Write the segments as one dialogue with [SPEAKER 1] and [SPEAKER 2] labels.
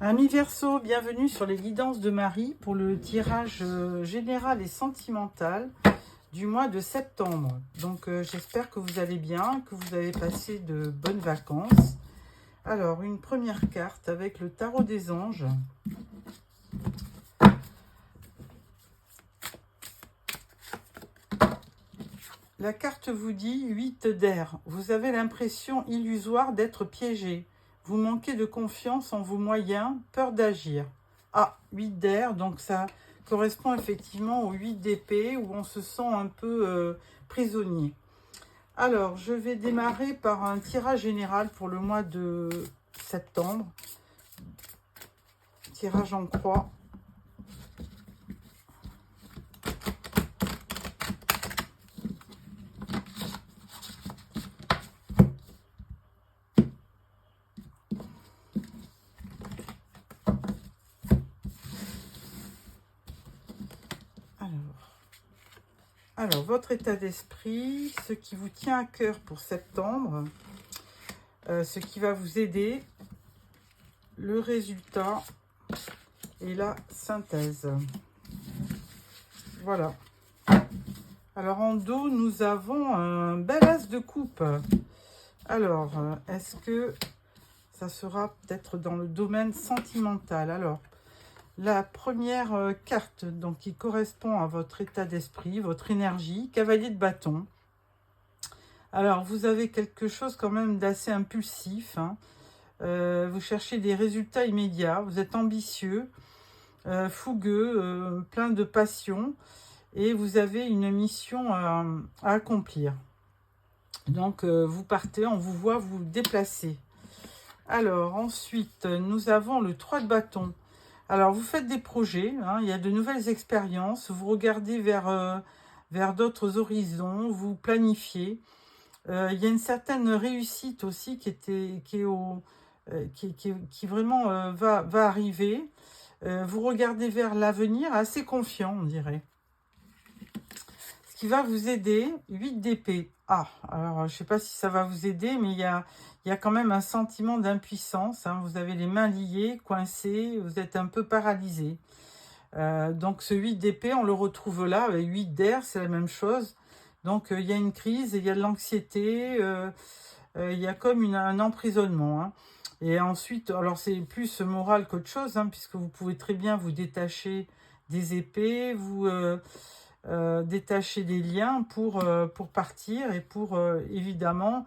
[SPEAKER 1] Amis Verseau, bienvenue sur les guidances de Marie pour le tirage général et sentimental du mois de septembre. Donc j'espère que vous allez bien, que vous avez passé de bonnes vacances. Alors une première carte avec le tarot des anges. La carte vous dit 8 d'air. Vous avez l'impression illusoire d'être piégé. Vous manquez de confiance en vos moyens, peur d'agir. Ah, 8 d'air, donc ça correspond effectivement au 8 d'épée où on se sent un peu prisonnier. Alors, je vais démarrer par un tirage général pour le mois de septembre. Tirage en croix. Alors, votre état d'esprit, ce qui vous tient à cœur pour septembre, ce qui va vous aider, le résultat et la synthèse. Voilà. Alors, en dos, nous avons un bel as de coupe. Alors, est-ce que ça sera peut-être dans le domaine sentimental? Alors, la première carte donc, qui correspond à votre état d'esprit, votre énergie, cavalier de bâton. Alors, vous avez quelque chose quand même d'assez impulsif. Hein. Vous cherchez des résultats immédiats. Vous êtes ambitieux, fougueux, plein de passion. Et vous avez une mission à accomplir. Donc, vous partez, on vous voit vous déplacer. Alors, ensuite, nous avons le 3 de bâton. Alors, vous faites des projets, hein, il y a de nouvelles expériences, vous regardez vers d'autres horizons, vous planifiez. Il y a une certaine réussite aussi qui vraiment va arriver. Vous regardez vers l'avenir, assez confiant, on dirait. Ce qui va vous aider, 8 d'épée. Ah, alors je ne sais pas si ça va vous aider, mais il y a quand même un sentiment d'impuissance. Hein. Vous avez les mains liées, coincées, vous êtes un peu paralysé. Donc ce 8 d'épée, on le retrouve là, avec 8 d'air, c'est la même chose. Donc il y a une crise, il y a de l'anxiété, il y a comme un emprisonnement. Hein. Et ensuite, alors c'est plus moral qu'autre chose, hein, puisque vous pouvez très bien vous détacher des épées, vous détacher des liens pour partir et pour évidemment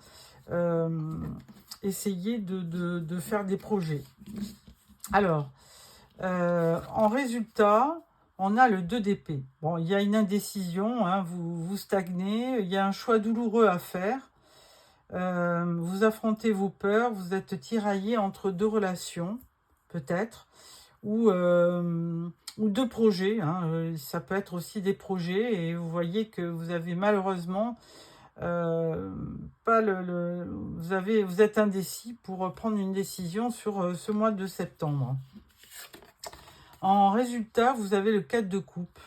[SPEAKER 1] essayer de faire des projets. Alors, en résultat, on a le 2 d'épée. Bon, il y a une indécision, hein, vous stagnez, il y a un choix douloureux à faire. Vous affrontez vos peurs, vous êtes tiraillé entre deux relations, peut-être, ou deux projets. Hein, ça peut être aussi des projets, et vous voyez que vous avez malheureusement pas vous êtes indécis pour prendre une décision sur ce mois de septembre. En résultat, vous avez le 4 de coupe.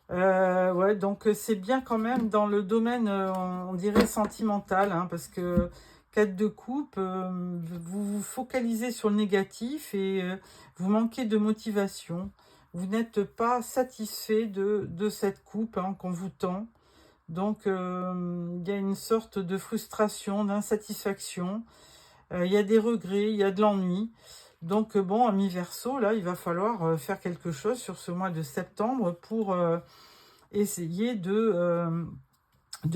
[SPEAKER 1] Ouais, donc c'est bien quand même dans le domaine, on dirait sentimental, hein, parce que 4 de coupe, vous vous focalisez sur le négatif et vous manquez de motivation. Vous n'êtes pas satisfait de cette coupe, hein, qu'on vous tend. Donc il y a une sorte de frustration, d'insatisfaction. Il y a des regrets, il y a de l'ennui. Donc bon, amis Verseau, là, il va falloir faire quelque chose sur ce mois de septembre pour essayer de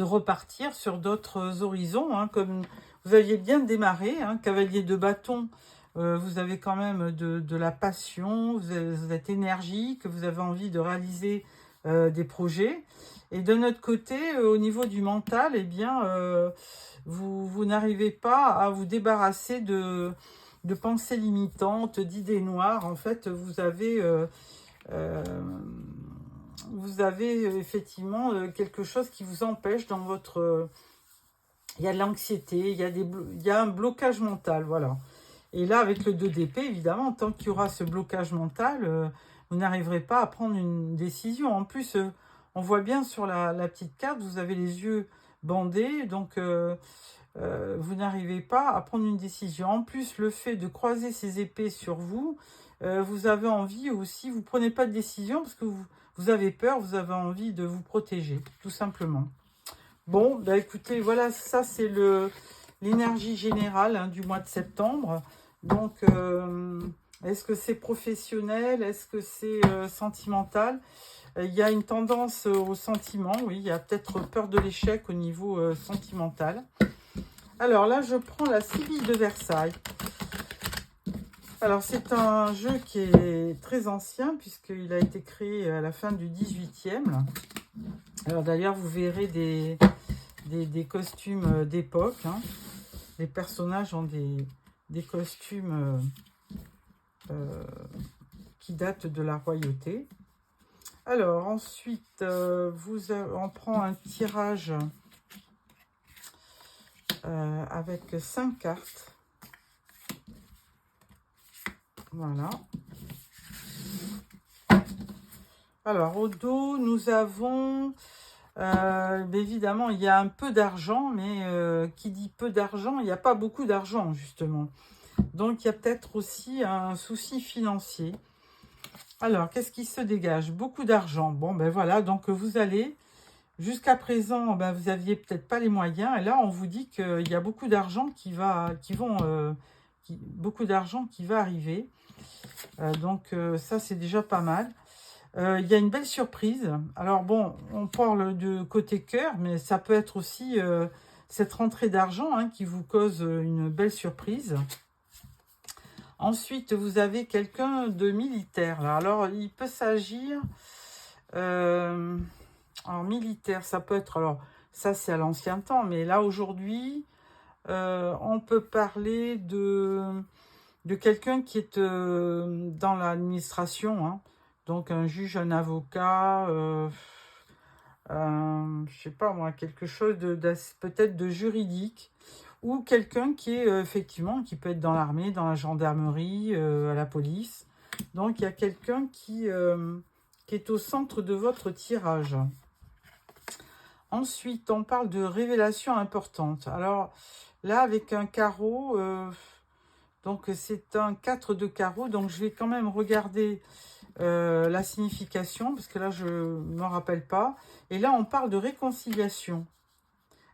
[SPEAKER 1] repartir sur d'autres horizons, hein, comme vous aviez bien démarré, hein, cavalier de bâton. Vous avez quand même de la passion, vous êtes énergique, vous avez envie de réaliser des projets. Et de notre côté, au niveau du mental, eh bien, vous n'arrivez pas à vous débarrasser de pensées limitantes, d'idées noires. En fait, vous avez effectivement quelque chose qui vous empêche dans votre... il y a de l'anxiété, il y a un blocage mental, voilà. Et là, avec le 2 d'épée, évidemment, tant qu'il y aura ce blocage mental, vous n'arriverez pas à prendre une décision. En plus, on voit bien sur la petite carte, vous avez les yeux bandés, donc vous n'arrivez pas à prendre une décision. En plus, le fait de croiser ces épées sur vous, vous avez envie aussi, vous ne prenez pas de décision parce que vous avez peur, vous avez envie de vous protéger, tout simplement. Bon, bah écoutez, voilà, ça c'est l'énergie générale hein, du mois de septembre. Donc, est-ce que c'est professionnel? Est-ce que c'est sentimental? Il y a une tendance au sentiment, oui, il y a peut-être peur de l'échec au niveau sentimental. Alors là, je prends la Sibylle de Versailles. Alors, c'est un jeu qui est très ancien, puisqu'il a été créé à la fin du 18e. Alors d'ailleurs, vous verrez des costumes d'époque. Hein. Les personnages ont des costumes qui datent de la royauté. Alors, ensuite, on prend un tirage avec 5 cartes. Voilà. Alors, au dos, nous avons... évidemment, il y a un peu d'argent, mais qui dit peu d'argent, il n'y a pas beaucoup d'argent, justement. Donc, il y a peut-être aussi un souci financier. Alors, qu'est-ce qui se dégage? Beaucoup d'argent. Bon, ben voilà, donc vous allez... Jusqu'à présent, ben, vous n'aviez peut-être pas les moyens. Et là, on vous dit qu'il y a beaucoup d'argent beaucoup d'argent qui va arriver. Donc, ça, c'est déjà pas mal. Il y a une belle surprise. Alors bon, on parle de côté cœur, mais ça peut être aussi cette rentrée d'argent hein, qui vous cause une belle surprise. Ensuite, vous avez quelqu'un de militaire. Là. Alors, il peut s'agir... alors, militaire, ça peut être... Alors, ça, c'est à l'ancien temps, mais là, aujourd'hui, on peut parler de quelqu'un qui est dans l'administration, hein. Donc, un juge, un avocat, je sais pas moi, quelque chose peut-être de juridique, ou quelqu'un qui est effectivement, qui peut être dans l'armée, dans la gendarmerie, à la police. Donc, il y a quelqu'un qui est au centre de votre tirage. Ensuite, on parle de révélations importantes. Alors, là, avec un carreau, donc c'est un 4 de carreau, donc je vais quand même regarder la signification, parce que là, je ne m'en rappelle pas. Et là, on parle de réconciliation.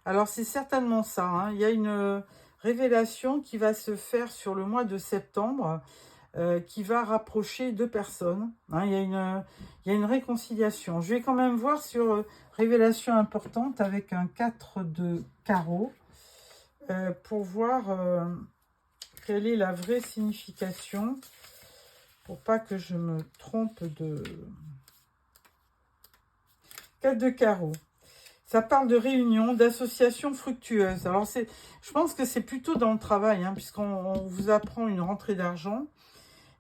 [SPEAKER 1] Alors, c'est certainement ça. Hein. Il y a une révélation qui va se faire sur le mois de septembre, qui va rapprocher deux personnes. Hein. Il y a une réconciliation. Je vais quand même voir sur révélation importante avec un 4 de carreau, pour voir quelle est la vraie signification. Pour pas que je me trompe de... 4 de carreau. Ça parle de réunion, d'association fructueuse. Alors, je pense que c'est plutôt dans le travail, hein, puisqu'on vous apprend une rentrée d'argent.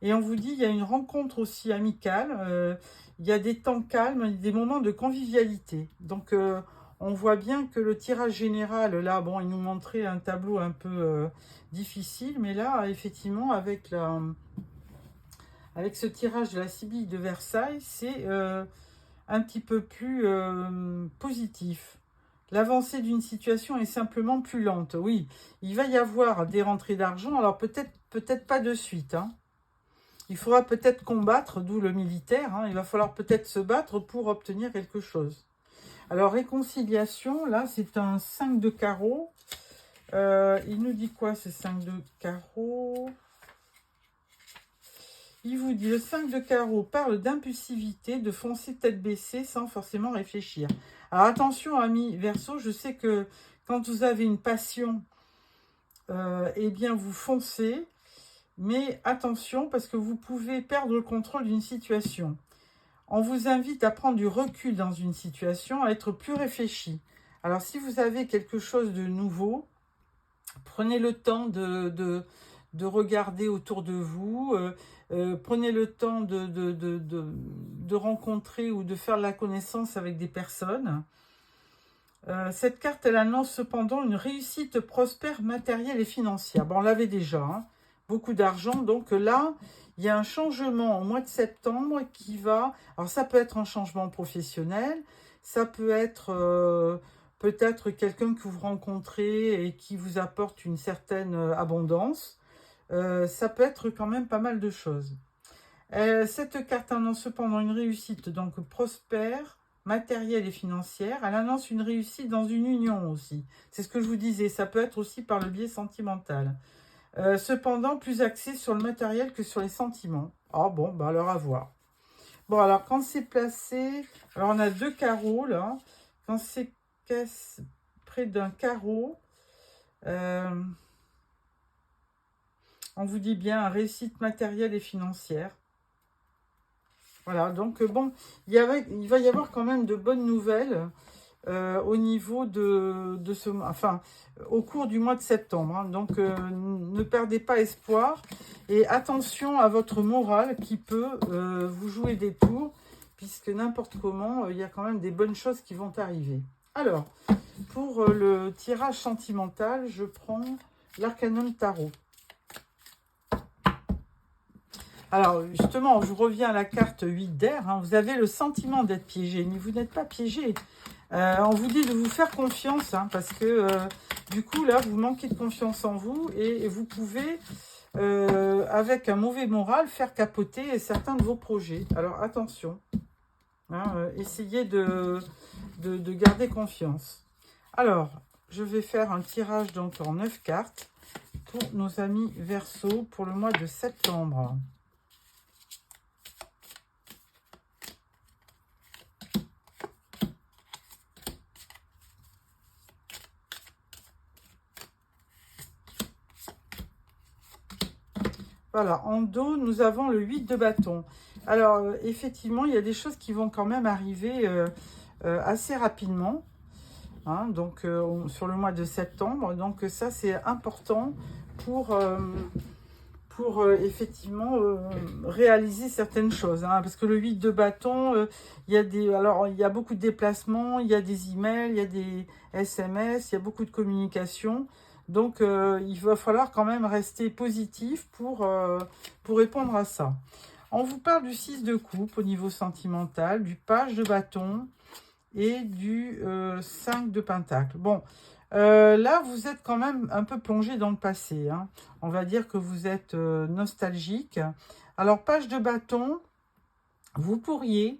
[SPEAKER 1] Et on vous dit, il y a une rencontre aussi amicale. Il y a des temps calmes, des moments de convivialité. Donc, on voit bien que le tirage général, là, bon, il nous montrait un tableau un peu difficile. Mais là, effectivement, avec ce tirage de la Sibylle de Versailles, c'est un petit peu plus positif. L'avancée d'une situation est simplement plus lente. Oui, il va y avoir des rentrées d'argent, alors peut-être pas de suite. Hein. Il faudra peut-être combattre, d'où le militaire. Hein. Il va falloir peut-être se battre pour obtenir quelque chose. Alors, réconciliation, là, c'est un 5 de carreau. Il nous dit quoi, ce 5 de carreau? Il vous dit, le 5 de carreau parle d'impulsivité, de foncer tête baissée sans forcément réfléchir. Alors attention, amis Verseau, je sais que quand vous avez une passion, eh bien vous foncez, mais attention parce que vous pouvez perdre le contrôle d'une situation. On vous invite à prendre du recul dans une situation, à être plus réfléchi. Alors si vous avez quelque chose de nouveau, prenez le temps de regarder autour de vous, prenez le temps de rencontrer ou de faire la connaissance avec des personnes. Cette carte, elle annonce cependant une réussite prospère matérielle et financière. Bon, on l'avait déjà, hein, beaucoup d'argent. Donc là, il y a un changement au mois de septembre qui va... Alors ça peut être un changement professionnel, ça peut être peut-être quelqu'un que vous rencontrez et qui vous apporte une certaine abondance. Ça peut être quand même pas mal de choses. Cette carte annonce cependant une réussite, donc prospère, matérielle et financière. Elle annonce une réussite dans une union aussi. C'est ce que je vous disais, ça peut être aussi par le biais sentimental. Cependant, plus axé sur le matériel que sur les sentiments. Ah bon, bah alors à voir. Bon, alors quand c'est placé, alors on a 2 carreaux là. Quand c'est près d'un carreau, on vous dit bien réussite matérielle et financière. Voilà, donc bon, il va y avoir quand même de bonnes nouvelles au niveau de ce mois, enfin, au cours du mois de septembre. Hein. Donc, ne perdez pas espoir et attention à votre morale qui peut vous jouer des tours, puisque n'importe comment, il y a quand même des bonnes choses qui vont arriver. Alors, pour le tirage sentimental, je prends l'Arcanum Tarot. Alors, justement, je reviens à la carte 8 d'air. Hein. Vous avez le sentiment d'être piégé, mais vous n'êtes pas piégé. On vous dit de vous faire confiance, hein, parce que du coup, là, vous manquez de confiance en vous et vous pouvez, avec un mauvais moral, faire capoter certains de vos projets. Alors, attention. Hein, essayez de garder confiance. Alors, je vais faire un tirage donc en 9 cartes pour nos amis Verseau pour le mois de septembre. Voilà, en dos, nous avons le 8 de bâton. Alors, effectivement, il y a des choses qui vont quand même arriver assez rapidement. Hein, donc, sur le mois de septembre. Donc, ça, c'est important pour effectivement réaliser certaines choses. Hein, parce que le 8 de bâton, il y a beaucoup de déplacements, il y a des emails, il y a des SMS, il y a beaucoup de communication. Donc, il va falloir quand même rester positif pour répondre à ça. On vous parle du 6 de coupe au niveau sentimental, du page de bâton et du 5 de pentacle. Bon, là, vous êtes quand même un peu plongé dans le passé. Hein. On va dire que vous êtes nostalgique. Alors, page de bâton, vous pourriez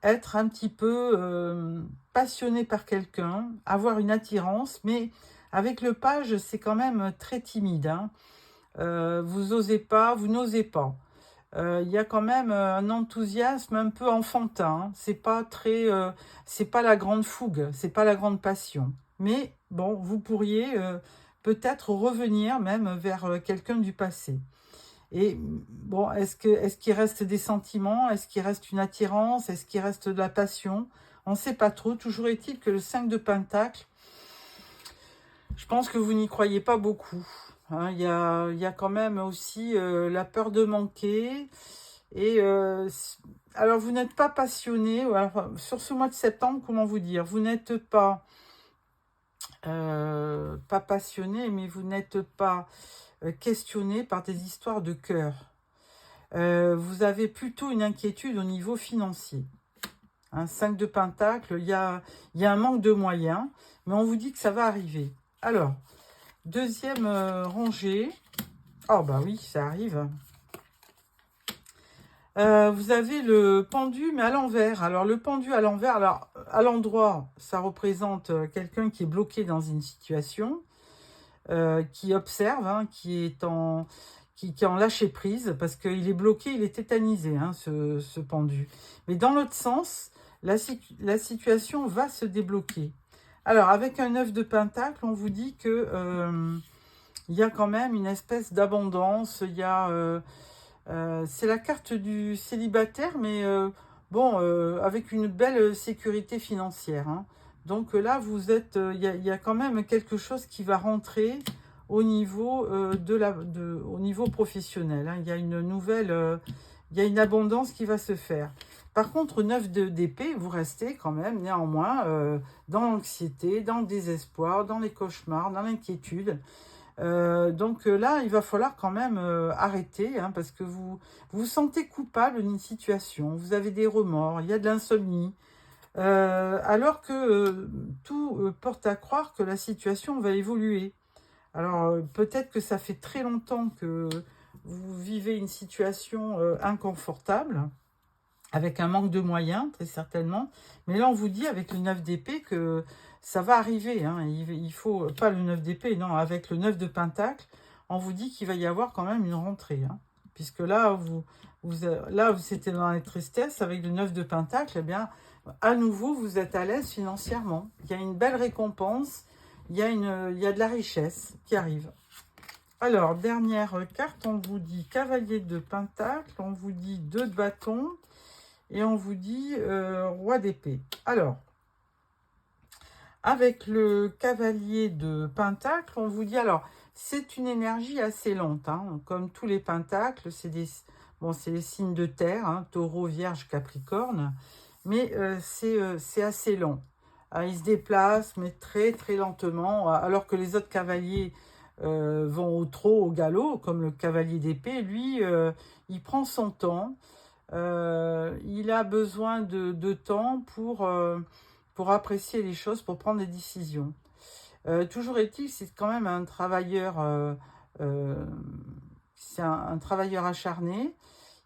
[SPEAKER 1] être un petit peu passionné par quelqu'un, avoir une attirance, mais avec le page, c'est quand même très timide. Hein. Vous n'osez pas. Il y a quand même un enthousiasme un peu enfantin. Hein. C'est pas la grande fougue, c'est pas la grande passion. Mais bon, vous pourriez peut-être revenir même vers quelqu'un du passé. Et bon, est-ce qu'il reste des sentiments? Est-ce qu'il reste une attirance? Est-ce qu'il reste de la passion? On ne sait pas trop. Toujours est-il que le 5 de pentacle, je pense que vous n'y croyez pas beaucoup. Hein. Il y a quand même aussi la peur de manquer. Et alors, vous n'êtes pas passionné. Alors, sur ce mois de septembre, comment vous dire? Vous n'êtes pas passionné, mais vous n'êtes pas questionné par des histoires de cœur. Vous avez plutôt une inquiétude au niveau financier. Hein, 5 de pentacle, il y a un manque de moyens, mais on vous dit que ça va arriver. Alors, deuxième rangée. Oh bah oui, ça arrive. Vous avez le pendu, mais à l'envers. Alors, le pendu à l'envers, alors à l'endroit, ça représente quelqu'un qui est bloqué dans une situation, qui observe, hein, qui est en lâcher prise, parce qu'il est bloqué, il est tétanisé, hein, ce pendu. Mais dans l'autre sens, la situation va se débloquer. Alors, avec un 9 de pentacle, on vous dit que il y a quand même une espèce d'abondance. Il y a... c'est la carte du célibataire, mais bon, avec une belle sécurité financière. Hein. Donc là, vous êtes, il y a quand même quelque chose qui va rentrer au niveau au niveau professionnel. Hein. Il y a une nouvelle, il y a une abondance qui va se faire. Par contre, 9 d'épée, vous restez quand même néanmoins dans l'anxiété, dans le désespoir, dans les cauchemars, dans l'inquiétude. Donc là, il va falloir quand même arrêter, hein, parce que vous vous sentez coupable d'une situation, vous avez des remords, il y a de l'insomnie, alors que tout porte à croire que la situation va évoluer. Alors, peut-être que ça fait très longtemps que vous vivez une situation inconfortable, avec un manque de moyens, très certainement. Mais là, on vous dit, avec le 9 d'épée, que ça va arriver. Hein. Il faut, pas le 9 d'épée, non, avec le 9 de pentacle, on vous dit qu'il va y avoir quand même une rentrée. Hein. Puisque là, là, c'était dans la tristesse, avec le 9 de pentacle, eh bien, à nouveau, vous êtes à l'aise financièrement. Il y a une belle récompense, il y a de la richesse qui arrive. Alors, dernière carte, on vous dit cavalier de pentacle, on vous dit 2 de bâton, et on vous dit roi d'épée. Alors, avec le cavalier de pentacle, on vous dit, alors, c'est une énergie assez lente, hein, comme tous les pentacles, c'est les signes de terre, hein, taureau, vierge, capricorne, mais c'est assez long. Il se déplace, mais très très lentement, alors que les autres cavaliers vont au trot, au galop, comme le cavalier d'épée, lui, il prend son temps. Il a besoin de temps pour apprécier les choses, pour prendre des décisions. Toujours est-il, c'est quand même un travailleur, c'est un travailleur acharné.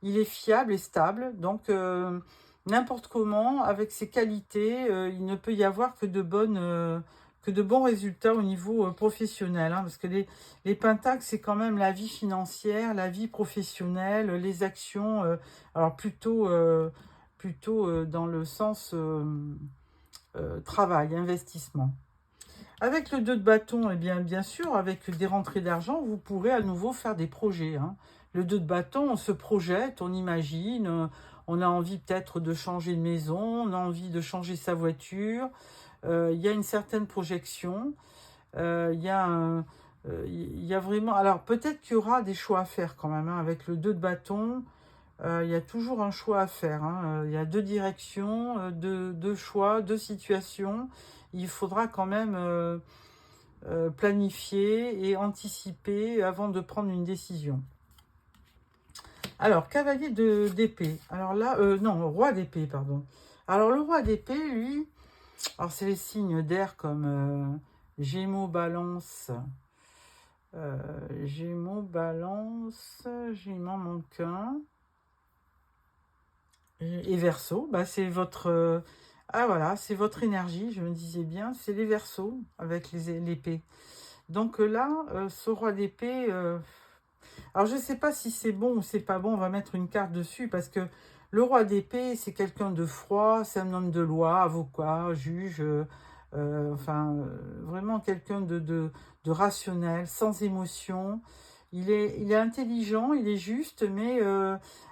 [SPEAKER 1] Il est fiable et stable, donc n'importe comment, avec ses qualités, il ne peut y avoir que de bons résultats au niveau professionnel. Hein, parce que les pentacles, c'est quand même la vie financière, la vie professionnelle, les actions, alors plutôt dans le sens travail, investissement. Avec le 2 de bâton, eh bien sûr, avec des rentrées d'argent, vous pourrez à nouveau faire des projets. Hein. Le 2 de bâton, on se projette, on imagine, on a envie peut-être de changer de maison, on a envie de changer sa voiture. Il y a une certaine projection. Il y a vraiment... Alors, peut-être qu'il y aura des choix à faire quand même. Hein. Avec le 2 de bâton, il y a toujours un choix à faire. Hein. Il y a 2 directions, deux choix, 2 situations. Il faudra quand même planifier et anticiper avant de prendre une décision. Alors, cavalier d'épée. Alors là, non, roi d'épée, pardon. Alors, le roi d'épée, lui, alors c'est les signes d'air comme Gémeaux, Balance. Gémeaux, Balance, il m'en manque un. Et Verseau, bah, c'est votre... ah voilà, c'est votre énergie, je me disais bien, c'est les Verseaux avec l'épée. Donc là, ce roi d'épée... alors je ne sais pas si c'est bon ou c'est pas bon, on va mettre une carte dessus, parce que le roi d'épée, c'est quelqu'un de froid, c'est un homme de loi, avocat, juge, vraiment quelqu'un de rationnel, sans émotion. Il est intelligent, il est juste, mais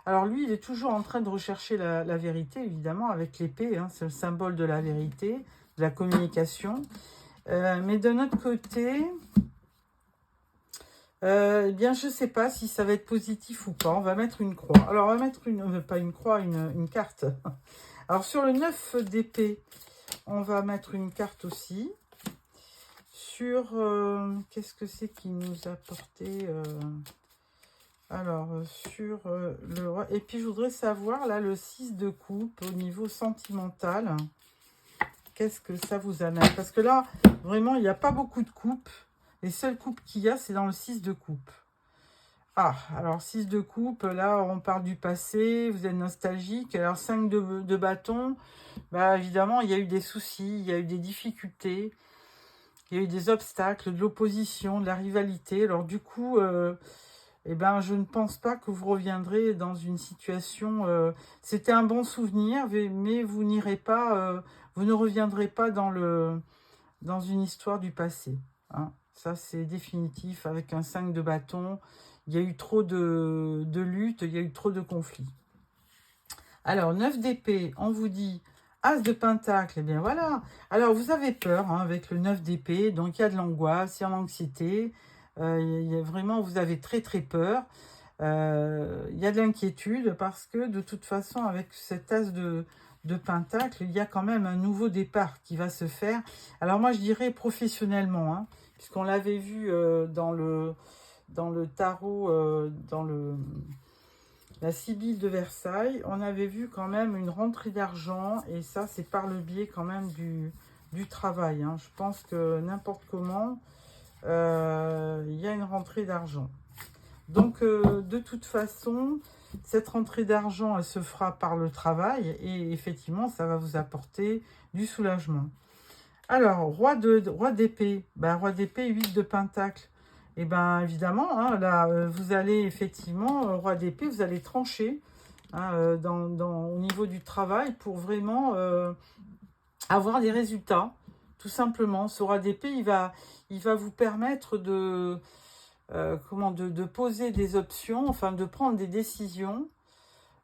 [SPEAKER 1] alors lui, il est toujours en train de rechercher la vérité, évidemment, avec l'épée, hein, c'est le symbole de la vérité, de la communication. Mais d'un autre côté, eh bien, je ne sais pas si ça va être positif ou pas. On va mettre une croix. Alors, on va mettre pas une croix, une carte. Alors, sur le 9 d'épée, on va mettre une carte aussi. Sur, qu'est-ce que c'est qui nous a porté alors, sur le roi. Et puis, je voudrais savoir, là, le 6 de coupe, au niveau sentimental. Qu'est-ce que ça vous amène? Parce que là, vraiment, il n'y a pas beaucoup de coupes. Les seules coupes qu'il y a, c'est dans le 6 de coupe. Ah, alors 6 de coupe, là, on parle du passé, vous êtes nostalgique. Alors 5 de bâton, bah, évidemment, il y a eu des soucis, il y a eu des difficultés, il y a eu des obstacles, de l'opposition, de la rivalité. Alors du coup, eh ben, je ne pense pas que vous reviendrez dans une situation... c'était un bon souvenir, mais vous n'irez pas, vous ne reviendrez pas dans une histoire du passé. Hein. Ça, c'est définitif. Avec un 5 de bâton, il y a eu trop de luttes, il y a eu trop de conflits. Alors, 9 d'épée, on vous dit As de pentacle. Eh bien, voilà. Alors, vous avez peur hein, avec le 9 d'épée. Donc, il y a de l'angoisse, il y a de l'anxiété. Il y a vraiment, vous avez très, très peur. Il y a de l'inquiétude parce que, de toute façon, avec cet As de pentacle, il y a quand même un nouveau départ qui va se faire. Alors, moi, je dirais professionnellement, hein, puisqu'on l'avait vu dans le tarot, la Sibylle de Versailles, on avait vu quand même une rentrée d'argent, et ça, c'est par le biais quand même du travail. Hein. Je pense que n'importe comment, il y a une rentrée d'argent. Donc, de toute façon, cette rentrée d'argent, elle se fera par le travail, et effectivement, ça va vous apporter du soulagement. Alors, roi d'épée, roi d'épée, 8 de pentacle. Et bien, évidemment, hein, là, vous allez effectivement, roi d'épée, vous allez trancher hein, au niveau du travail pour vraiment avoir des résultats. Tout simplement, ce roi d'épée, il va vous permettre de poser des options, enfin de prendre des décisions,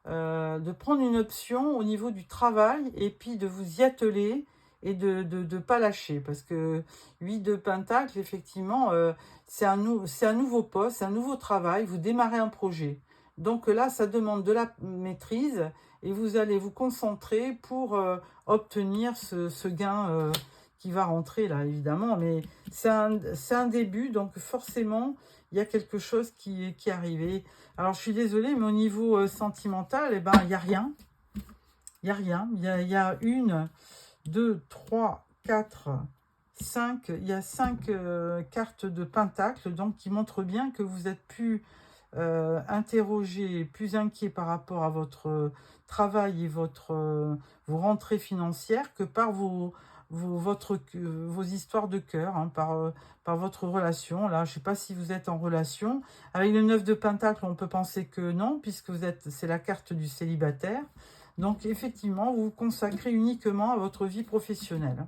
[SPEAKER 1] de prendre une option au niveau du travail et puis de vous y atteler et de pas lâcher. Parce que 8 de pentacle, effectivement, c'est un nouveau poste, c'est un nouveau travail, vous démarrez un projet. Donc là, ça demande de la maîtrise et vous allez vous concentrer pour obtenir ce gain qui va rentrer là, évidemment. Mais c'est un début, donc forcément, il y a quelque chose qui est arrivé. Alors, je suis désolée, mais au niveau sentimental, eh ben, il n'y a rien. Il n'y a rien. Il y a 1, 2, 3, 4, 5. Il y a 5 cartes de pentacle, donc qui montrent bien que vous êtes plus interrogé, plus inquiet par rapport à votre travail et vos rentrées financières que par vos histoires de cœur, hein, par votre relation. Là, je ne sais pas si vous êtes en relation. Avec le 9 de pentacle, on peut penser que non, puisque c'est la carte du célibataire. Donc, effectivement, vous vous consacrez uniquement à votre vie professionnelle.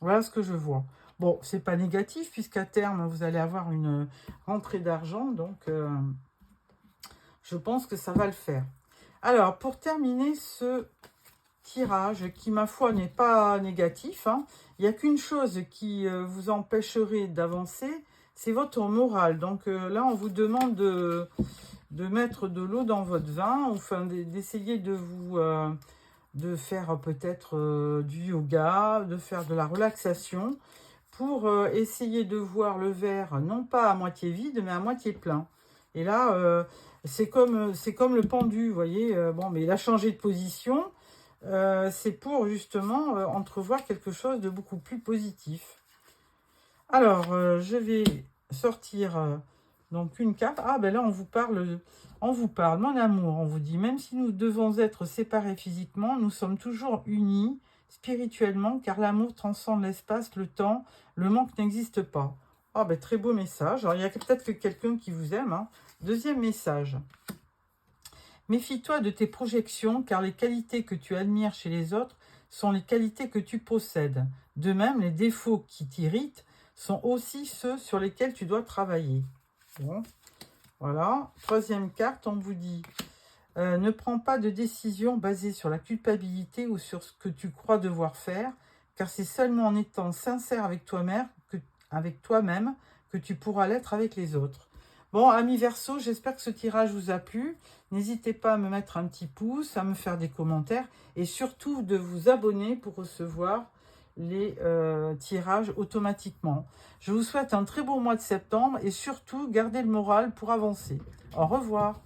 [SPEAKER 1] Voilà ce que je vois. Bon, c'est pas négatif, puisqu'à terme, vous allez avoir une rentrée d'argent. Donc, je pense que ça va le faire. Alors, pour terminer ce tirage qui, ma foi, n'est pas négatif, hein. Il n'y a qu'une chose qui vous empêcherait d'avancer, c'est votre morale. Donc là, on vous demande de mettre de l'eau dans votre vin, enfin d'essayer de faire peut-être du yoga, de faire de la relaxation, pour essayer de voir le verre, non pas à moitié vide, mais à moitié plein. Et là, c'est comme le pendu, vous voyez. Bon, mais il a changé de position. C'est pour justement entrevoir quelque chose de beaucoup plus positif. Alors, je vais sortir donc une carte. Ah, ben là, on vous parle, mon amour. On vous dit, même si nous devons être séparés physiquement, nous sommes toujours unis spirituellement, car l'amour transcende l'espace, le temps, le manque n'existe pas. Ah, ben très beau message. Alors, il y a peut-être que quelqu'un qui vous aime. Hein. Deuxième message. Méfie-toi de tes projections, car les qualités que tu admires chez les autres sont les qualités que tu possèdes. De même, les défauts qui t'irritent sont aussi ceux sur lesquels tu dois travailler. Bon, voilà. Troisième carte, on vous dit ne prends pas de décision basée sur la culpabilité ou sur ce que tu crois devoir faire, car c'est seulement en étant sincère avec toi-même que tu pourras l'être avec les autres. Bon, amis Verseau, j'espère que ce tirage vous a plu. N'hésitez pas à me mettre un petit pouce, à me faire des commentaires et surtout de vous abonner pour recevoir les tirages automatiquement. Je vous souhaite un très beau mois de septembre et surtout, gardez le moral pour avancer. Au revoir.